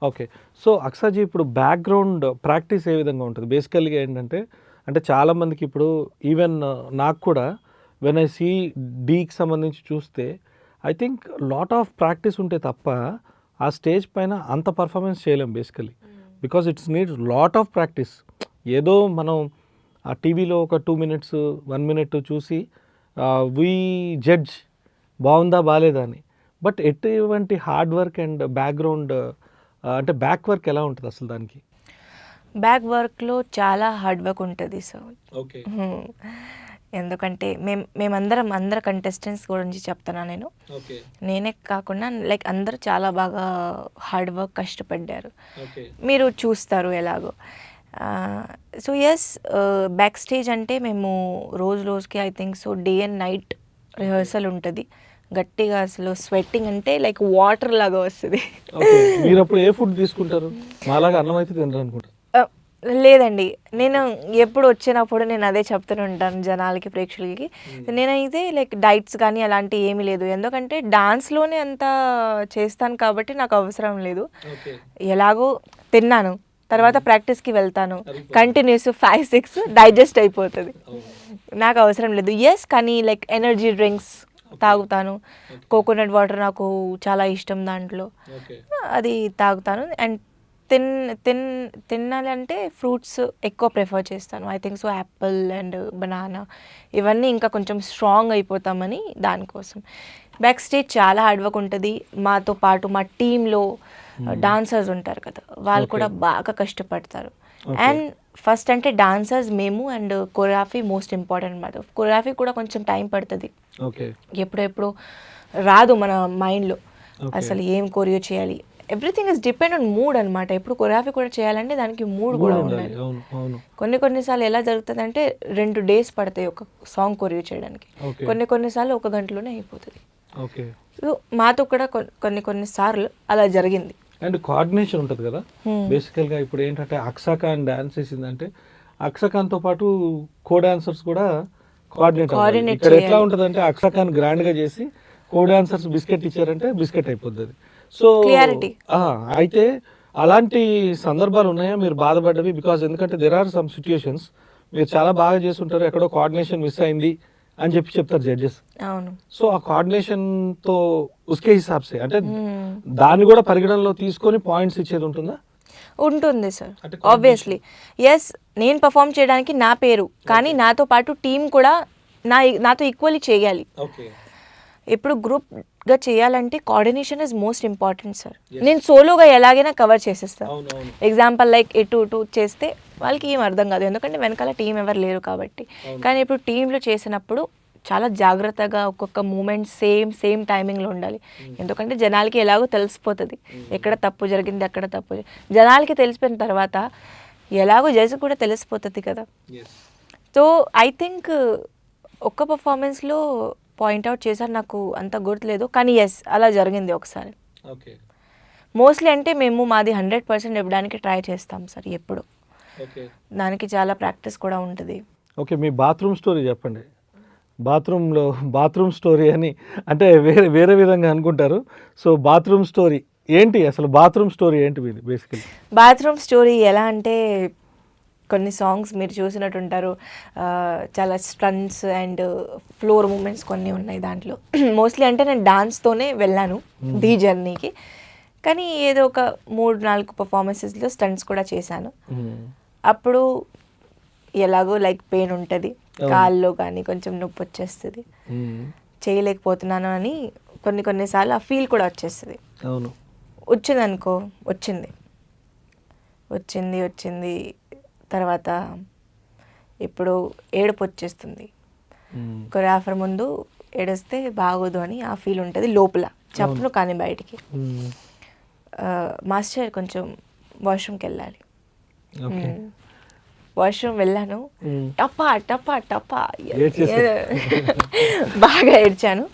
Okay. So, అక్సాజీ ఇప్పుడు background practice ఏ విధంగా ఉంటది? బేసికల్‌గా ఏంటంటే, అంటే చాలామందికి ఇప్పుడు ఈవెన్ నాకు కూడా వెన్ ఐ సీ డీకి సంబంధించి చూస్తే, I think lot of practice ఉంటే తప్ప, ఆ స్టేజ్ పైన అంత పర్ఫార్మెన్స్ చేయలేం basically. Because it's needs lot of practice. ఏదో మనం ఆ టీవీలో ఒక 2 మినిట్స్, 1 మినిట్ చూసి వీ జడ్జ్ బావుందా? బాలేదా? అని. బట్ ఎటువంటి హార్డ్ వర్క్ అండ్ బ్యాక్‌గ్రౌండ్ అంటే బ్యాక్ వర్క్ ఎలా ఉంటది అసలు దానికి? బ్యాక్ వర్క్‌లో చాలా హార్డ్ వర్క్ ఉంటది సార్. ఓకే. ఎందుకంటే అందరు కంటెస్టెంట్స్ గురించి చెప్తున్నా నేను. ఓకే. నేనే కాకుండా లైక్ అందరూ చాలా బాగా హార్డ్ వర్క్ కష్టపడ్డారు. ఓకే. మీరు చూస్తారు ఎలాగో. సో యెస్, బ్యాక్ స్టేజ్ అంటే మేము రోజుకి I think so day and night rehearsal ఉంటది. గట్టిగా అసలు స్వెట్టింగ్ అంటే లైక్ వాటర్ లాగా వస్తది. ఓకే. మీరప్పుడు ఏ ఫుడ్ తీసుకుంటారు? మాలాగా అన్నం అయితే తినరనుకుంటా. లేదండి. నేను ఎప్పుడు వచ్చినప్పుడు నేను అదే చెప్తూనే ఉంటాను జనాలకి, ప్రేక్షకులకి. నేనైతే లైక్ డైట్స్ కానీ అలాంటివి ఏమీ లేదు. ఎందుకంటే డాన్స్‌లోనే అంత చేస్తాను కాబట్టి నాకు అవసరం లేదు. ఓకే. ఎలాగో తిన్నాను. తర్వాత ప్రాక్టీస్‌కి వెళ్తాను. కంటిన్యూస్ 5, 6 డైజెస్ట్ అయిపోతది. నాకు అవసరం లేదు. యెస్, కానీ లైక్ ఎనర్జీ డ్రింక్స్ తాగుతాను. కోకోనట్ వాటర్ నాకు చాలా ఇష్టం దాంట్లో. ఓకే. అది తాగుతాను. అండ్ తినాలంటే ఫ్రూట్స్ ఎక్కువ ప్రిఫర్ చేస్తాను. I think so Apple and banana ఇవన్నీ ఇంకా కొంచెం స్ట్రాంగ్ అయిపోతామని దానికోసం. బ్యాక్ స్టేజ్ చాలా హార్డ్ వర్క్ ఉంటుంది. మాతో పాటు మా టీంలో డాన్సర్స్ ఉంటారు కదా, వాళ్ళు కూడా బాగా కష్టపడతారు. అండ్ ఫస్ట్ అంటే డాన్సర్స్ మేము అండ్ కొరియోగ్రఫీ మోస్ట్ ఇంపార్టెంట్ మాట. కొరియోగ్రఫీ కూడా కొంచెం టైం పడుతుంది. ఓకే. ఎప్పుడెప్పుడు రాదు మన మైండ్లో అసలు ఏం కొరియో చేయాలి. Everything is depend on mood అనమాట. ఇప్పుడు కొరియోగ్రఫీ కూడా చేయాలంటే దానికి మూడ్ కూడా ఉండాలి. కొన్నిసార్లు ఎలా జరుగుతుంది అంటే 2 days పడతాయి ఒక సాంగ్ కొరియో చేయడానికి. కొన్నిసార్లు 1 గంటలోనే అయిపోతుంది. సో మాతో కూడా కొన్నిసార్లు అలా జరిగింది. అండ్ కోఆర్డినేషన్ ఉంటుంది కదా బేసికల్గా. ఇప్పుడు ఏంటంటే అక్సాఖాన్ డాన్స్ చేసిందంటే అక్సాఖాన్తో పాటు కో డాన్సర్స్ కూడా కోఆర్డినేట్ ఇక్కడ ఎట్లా ఉంటుంది అంటే అక్సాఖాన్ గ్రాండ్గా చేసి కో డాన్సర్స్ బిస్కెట్ ఇచ్చారంటే బిస్కెట్ అయిపోతుంది. సో అయితే అలాంటి సందర్భాలు ఉన్నాయా మీరు బాధపడ్డవి? బికాజ్ ఎందుకంటే దెర్ ఆర్ సమ్ సిచ్యుయేషన్స్ మీరు చాలా బాగా చేస్తుంటారు, ఎక్కడో కోఆర్డినేషన్ మిస్ అయింది అని చెప్తారు జడ్జెస్. అవును. సో ఆ కోఆర్డినేషన్ తో ఉస్కే హిసాబ్ సే అంటే దాన్ని కూడా పరిగణనలో తీసుకొని పాయింట్స్ ఇచ్చేది ఉంటుందా? ఉంటుంది సార్, ఆబ్వియస్లీ. ఎస్, నేను పర్ఫామ్ చేయడానికి నా పేరు, కానీ నాతో పాటు టీం కూడా నాతో ఈక్వల్లీ చేయాలి. ఇప్పుడు గ్రూప్గా చేయాలంటే coordination is most important sir. నేను సోలోగా ఎలాగైనా కవర్ చేసేస్తాను. ఎగ్జాంపుల్ లైక్ ఇటు చేస్తే వాళ్ళకి ఏం అర్థం కాదు, ఎందుకంటే వెనకాల టీం ఎవరు లేరు కాబట్టి. కానీ ఇప్పుడు టీంలో చేసినప్పుడు చాలా జాగ్రత్తగా ఒక్కొక్క మూమెంట్ సేమ్ టైమింగ్లో ఉండాలి. ఎందుకంటే జనాలకి ఎలాగో తెలిసిపోతుంది ఎక్కడ తప్పు జరిగింది, ఎక్కడ తప్పు. జనాలకి తెలిసిపోయిన తర్వాత ఎలాగో జడ్జి కూడా తెలిసిపోతుంది కదా. సో ఐ థింక్ ఒక్క పర్ఫార్మెన్స్లో పాయింట్అవుట్ చేశారు, నాకు అంత గుర్తులేదు, కానీ ఎస్ అలా జరిగింది ఒకసారి. మోస్ట్లీ అంటే మేము మాది 100% ఇవ్వడానికి ట్రై చేస్తాం సార్ ఎప్పుడు. దానికి చాలా ప్రాక్టీస్ కూడా ఉంటుంది. ఓకే, మీ బాత్రూమ్ స్టోరీ చెప్పండి. బాత్రూమ్ స్టోరీ అని అంటే వేరే విధంగా అనుకుంటారు. సో బాత్రూమ్ స్టోరీ ఏంటి అసలు? బాత్రూమ్ స్టోరీ ఏంటి మీది బేసికలీ? బాత్రూమ్ స్టోరీ ఎలా అంటే, కొన్ని సాంగ్స్ మీరు చూసినట్టుంటారు, చాలా స్టంట్స్ అండ్ ఫ్లోర్ మూమెంట్స్ కొన్ని ఉన్నాయి దాంట్లో. మోస్ట్లీ అంటే నేను డాన్స్తోనే వెళ్ళాను ది జర్నీకి, కానీ ఏదో ఒక 3-4 పర్ఫార్మెన్సెస్లో స్టంట్స్ కూడా చేశాను. అప్పుడు ఎలాగో లైక్ పెయిన్ ఉంటుంది కాల్లో, కానీ కొంచెం నొప్పి వచ్చేస్తుంది, చేయలేకపోతున్నాను అని కొన్నిసార్లు ఆ ఫీల్ కూడా వచ్చేస్తుంది. వచ్చిందనుకో, వచ్చింది తర్వాత ఇప్పుడు ఏడుపు వచ్చేస్తుంది. కొరియోగ్రాఫర్ ముందు ఏడిస్తే బాగోదు అని ఆ ఫీల్ ఉంటుంది లోపల, చెప్పను కానీ బయటికి. మాస్టర్ కొంచెం వాష్రూమ్కి వెళ్ళాలి, వాష్రూమ్ వెళ్ళాను, టపా టపా టపా బాగా ఏడ్చాను.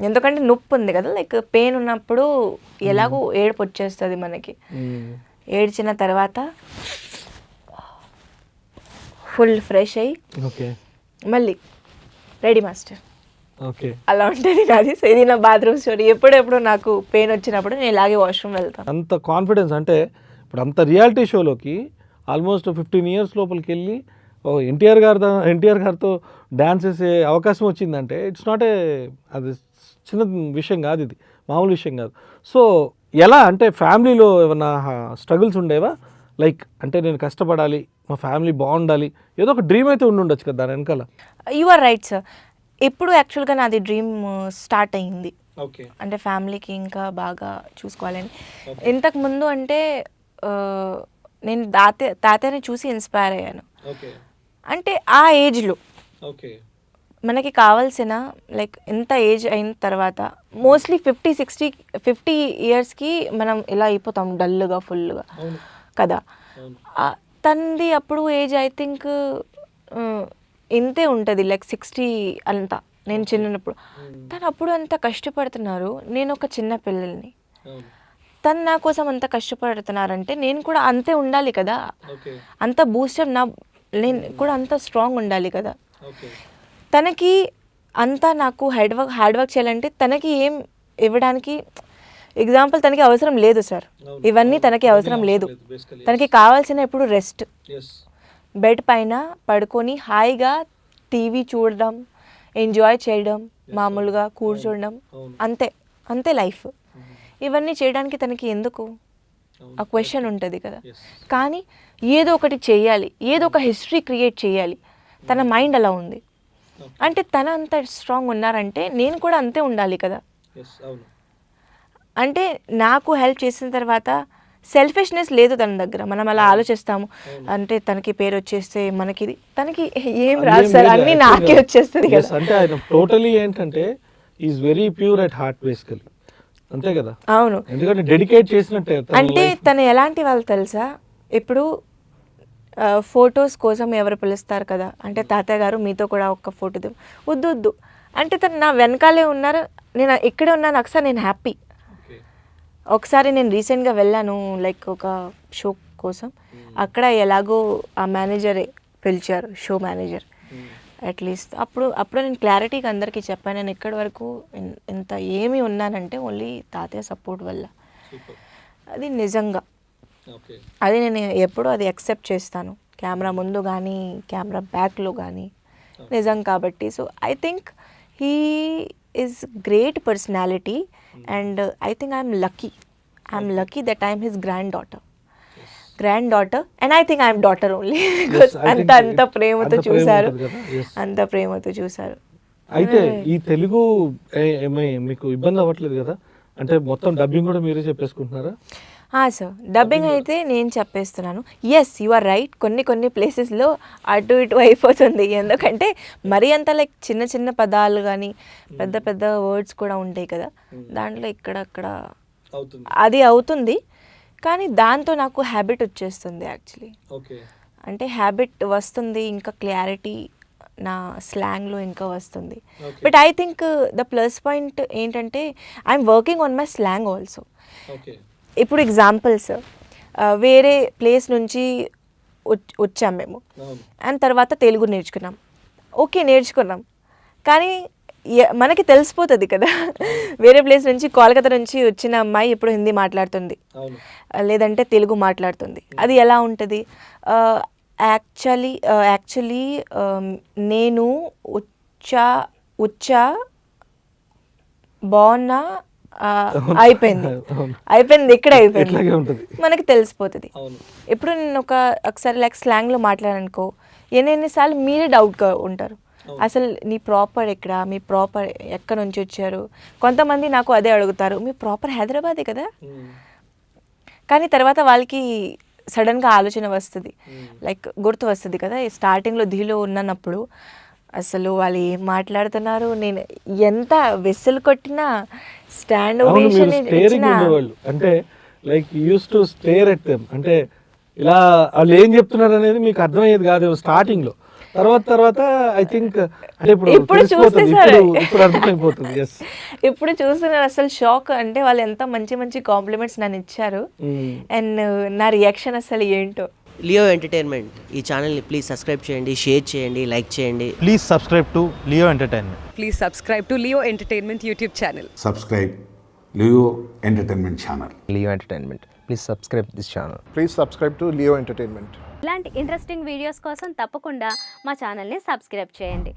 ఎందుకంటే నొప్పి ఉంది కదా, లైక్ పెయిన్ ఉన్నప్పుడు ఎలాగో ఏడుపు వచ్చేస్తుంది మనకి. ఏడ్చిన తర్వాత ఫుల్ ఫ్రెష్ అయ్యి మళ్ళీ రెడీ మాస్టర్ ఓకే. అలా ఉంటుంది నాది. సో ఇది నా బాత్రూమ్ స్టోరీ. ఎప్పుడెప్పుడు నాకు పెయిన్ వచ్చినప్పుడు నేను ఇలాగే వాష్రూమ్ వెళ్తాను. అంత కాన్ఫిడెన్స్ అంటే ఇప్పుడు అంత రియాలిటీ షోలోకి ఆల్మోస్ట్ 15 ఇయర్స్ లోపలికి వెళ్ళి ఎన్టీఆర్ గారితో డ్యాన్స్ చేసే అవకాశం వచ్చిందంటే ఇట్స్ నాట్ అది చిన్న విషయం కాదు, ఇది మామూలు విషయం కాదు. సో ఎలా అంటే ఫ్యామిలీలో ఏమన్నా స్ట్రగుల్స్ ఉండేవా? లైక్ అంటే నేను కష్టపడాలి, మా ఫ్యామిలీ బాగుండాలి, ఏదో ఒక డ్రీమ్ అయితే ఉండుండొచ్చు కదా దాని వెనకాల. You are right sir. ఇప్పుడు యాక్చువల్గా నాది డ్రీమ్ స్టార్ట్ అయ్యింది. ఓకే. అంటే ఫ్యామిలీకి ఇంకా బాగా చూసుకోవాలని. ఇంతకు ముందు అంటే నేను తాతయ్యని చూసి ఇన్స్పైర్ అయ్యాను. ఓకే. అంటే ఆ ఏజ్లో ఓకే. మనకి కావాల్సిన లైక్ ఎంత ఏజ్ అయిన తర్వాత మోస్ట్లీ 50 ఇయర్స్కి మనం ఇలా అయిపోతాం డల్గా ఫుల్గా కదా. తనది అప్పుడు ఏజ్ ఐ థింక్ ఇంతే ఉంటుంది, లైక్ 60 అంతా. నేను చిన్నప్పుడు తను అప్పుడు అంత కష్టపడుతున్నారు, నేను ఒక చిన్న పిల్లల్ని. తను నా కోసం అంత కష్టపడుతున్నారంటే నేను కూడా అంతే ఉండాలి కదా, అంత బూస్టర్ నేను కూడా అంత స్ట్రాంగ్ ఉండాలి కదా. తనకి అంతా నాకు హార్డ్ వర్క్ చేయాలంటే తనకి ఏం ఇవ్వడానికి ఎగ్జాంపుల్ తనకి అవసరం లేదు సార్. ఇవన్నీ తనకి అవసరం లేదు. తనకి కావాల్సిన ఇప్పుడు రెస్ట్, బెడ్ పైన పడుకొని హాయిగా టీవీ చూడడం, ఎంజాయ్ చేయడం, మామూలుగా కూర్చోవడం, అంతే లైఫ్. ఇవన్నీ చేయడానికి తనకి ఎందుకు ఆ క్వశ్చన్ ఉంటుంది కదా. కానీ ఏదో ఒకటి చేయాలి, ఏదో ఒక హిస్టరీ క్రియేట్ చేయాలి. తన మైండ్ అలా ఉంది అంటే తన అంత స్ట్రాంగ్ ఉన్నారంటే నేను కూడా అంతే ఉండాలి కదా. అంటే నాకు హెల్ప్ చేసిన తర్వాత సెల్ఫిష్నెస్ లేదు తన దగ్గర. మనం అలా ఆలోచిస్తాము అంటే తనకి పేరు వచ్చేస్తే తనకి ఏం రాదు సార్, అన్నీ నాకే వచ్చేస్తుంది కదా. అంటే ఆయన టోటలీ ఏంటంటే is very pure at heart basically, అంతే కదా. అవును, ఎందుకంటే డెడికేట్ చేసినట్టే. అంటే తను ఎలాంటి వాళ్ళు తెలుసా, ఇప్పుడు ఫొటోస్ కోసం ఎవరు పిలుస్తారు కదా, అంటే తాతయ్య గారు మీతో కూడా ఒక ఫోటో వద్దు అంటే తను నా వెనకాలే ఉన్నారు, నేను ఇక్కడే ఉన్నాను ఒకసారి నేను హ్యాపీ. ఒకసారి నేను రీసెంట్గా వెళ్ళాను లైక్ ఒక షో కోసం, అక్కడ ఎలాగో ఆ మేనేజరే పిలిచారు, షో మేనేజర్. అట్లీస్ట్ అప్పుడు నేను క్లారిటీగా అందరికీ చెప్పాను, నేను ఇక్కడి వరకు ఇంత ఏమి ఉన్నానంటే ఓన్లీ తాతయ్య సపోర్ట్ వల్ల. అది నిజంగా, అది నేను ఎప్పుడూ అది యాక్సెప్ట్ చేస్తాను, కెమెరా ముందు కానీ కెమెరా బ్యాక్లో కానీ, నిజం కాబట్టి. So I think he is great personality and I think I'm lucky that I'm his grand daughter and I think I'm daughter only because అంత ప్రేమతో చూశారు, అంత ప్రేమతో చూశారు. అయితే ఈ తెలుగు మీకు ఇబ్బంది అవ్వట్లేదు కదా, అంటే మొత్తం డబ్బింగ్ కూడా మీరే చెప్పేసుకుంటున్నారా? సార్ డబ్బింగ్ అయితే నేను చెప్పేస్తున్నాను. ఎస్ యు ఆర్ రైట్, కొన్ని ప్లేసెస్లో అటు ఇటు అయిపోతుంది. ఎందుకంటే మరీ అంత లైక్ చిన్న పదాలు కానీ పెద్ద వర్డ్స్ కూడా ఉంటాయి కదా, దాంట్లో ఇక్కడక్కడ అది అవుతుంది. కానీ దాంతో నాకు హ్యాబిట్ వచ్చేస్తుంది యాక్చువల్లీ. అంటే హ్యాబిట్ వస్తుంది, ఇంకా క్లారిటీ నా స్లాంగ్లో ఇంకా వస్తుంది. But I think the plus point ఏంటంటే I'm working on my slang also. ఇప్పుడు ఎగ్జాంపుల్స్, వేరే ప్లేస్ నుంచి వచ్చాం మేము అండ్ తర్వాత తెలుగు నేర్చుకున్నాం కానీ మనకి తెలిసిపోతుంది కదా, వేరే ప్లేస్ నుంచి కోల్కతా నుంచి వచ్చిన అమ్మాయి ఇప్పుడు హిందీ మాట్లాడుతుంది లేదంటే తెలుగు మాట్లాడుతుంది, అది ఎలా ఉంటుంది? యాక్చువల్లీ నేను ఉచ్చా బాగున్నా అయిపోయింది ఇక్కడ అయిపోయింది, మనకి తెలిసిపోతుంది. ఇప్పుడు నేను ఒకసారి లైక్ స్లాంగ్లో మాట్లాడనుకో, ఎన్నిసార్లు మీరే డౌట్గా ఉంటారు, అసలు నీ ప్రాపర్ ఎక్కడ, మీ ప్రాపర్ ఎక్కడ నుంచి వచ్చారు. కొంతమంది నాకు అదే అడుగుతారు, మీ ప్రాపర్ హైదరాబాదే కదా, కానీ తర్వాత వాళ్ళకి సడన్గా ఆలోచన వస్తుంది, లైక్ గుర్తు వస్తుంది కదా. స్టార్టింగ్లో ధీలో ఉన్నప్పుడు అసలు వాళ్ళు ఏం మాట్లాడుతున్నారు, నేను ఎంత వెస్సెల్ కొట్టినా స్టాండ్ అంటే like use to stare at them, అంటే ఇలా వాళ్ళు ఏం చెప్తున్నారు అనేది మీకు అర్థమయ్యేది కాదు స్టార్టింగ్ లో. తర్వాత ఐ థింక్ అంటే ఇప్పుడు అర్థమైపోతుంది. ఇప్పుడు చూస్తున్నారు అసలు షాక్, అంటే వాళ్ళు ఎంత మంచి కాంప్లిమెంట్స్ నన్ను ఇచ్చారు అండ్ నా రియాక్షన్ అసలు ఏంటో. లియో ఎంటర్టైన్మెంట్ ఈ ఛానల్ని ప్లీజ్ సబ్స్క్రైబ్ చేయండి, షేర్ చేయండి, లైక్ చేయండి. Please subscribe to Leo Entertainment. Please subscribe to Leo Entertainment YouTube channel. Subscribe Leo Entertainment channel. Leo Entertainment. Please subscribe this channel. Please subscribe to Leo Entertainment. ఇలాంటి interesting videos కోసం తప్పకుండా మా ఛానల్ని subscribe చేయండి.